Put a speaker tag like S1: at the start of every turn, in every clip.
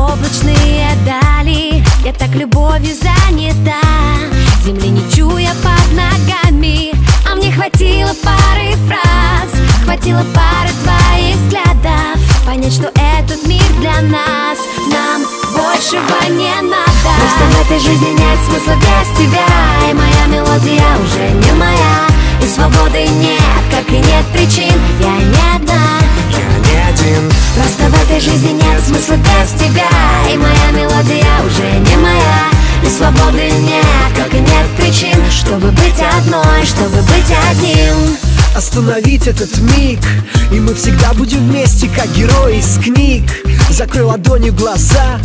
S1: облачные дали. Я так любовью занята, земли не чуя под ногами. А мне хватило пары фраз, хватило пары твоих взглядов понять, что этот мир для нас, нам большего не надо. Просто в этой жизни нет смысла без тебя, и моя мелодия уже не моя, и свободы нет, как и нет причин. Я не одна,
S2: я не один.
S1: просто в этой жизни нет смысла без тебя, и моя мелодия уже не моя, и свободы нет, как и нет причин, чтобы быть одной, чтобы быть одним.
S2: Остановить этот миг, и мы всегда будем вместе, как герои из книг. Закрой ладонью глаза,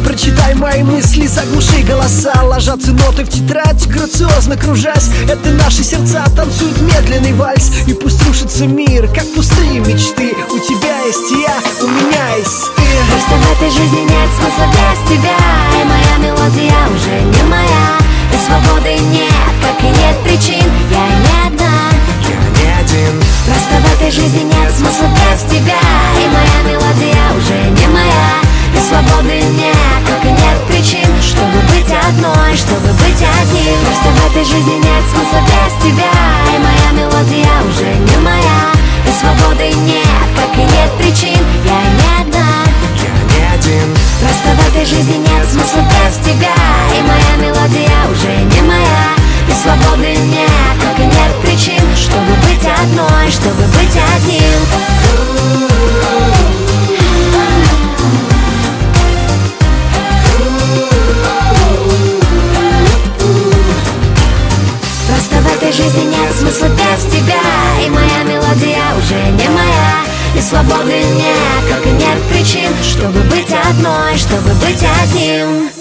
S2: прочитай мои мысли, заглуши голоса. Ложатся ноты в тетрадь, грациозно кружась. Это наши сердца танцуют медленный вальс. И пусть рушится мир, как пустые мечты. У тебя есть я, у меня есть ты.
S1: Просто в этой жизни нет смысла без тебя, и моя мелодия уже не моя, и свободы нет, как и нет причин. Я не одна, просто в этой жизни нет смысла без тебя, и моя мелодия уже не моя, и свободы нет, как и нет причин, чтобы быть одной, чтобы быть одним. Просто в этой жизни нет смысла без тебя, и моя мелодия уже не моя, и свободы нет, как и нет причин. Я не одна, просто в этой жизни нет смысла без тебя, и моя мелодия уже не моя, и свободы нет, как и нет причин, чтобы быть одной, чтобы быть одним. Просто в этой жизни нет смысла без тебя, и моя мелодия уже не моя, и свободы нет, как и нет причин, чтобы быть одной, чтобы быть одним.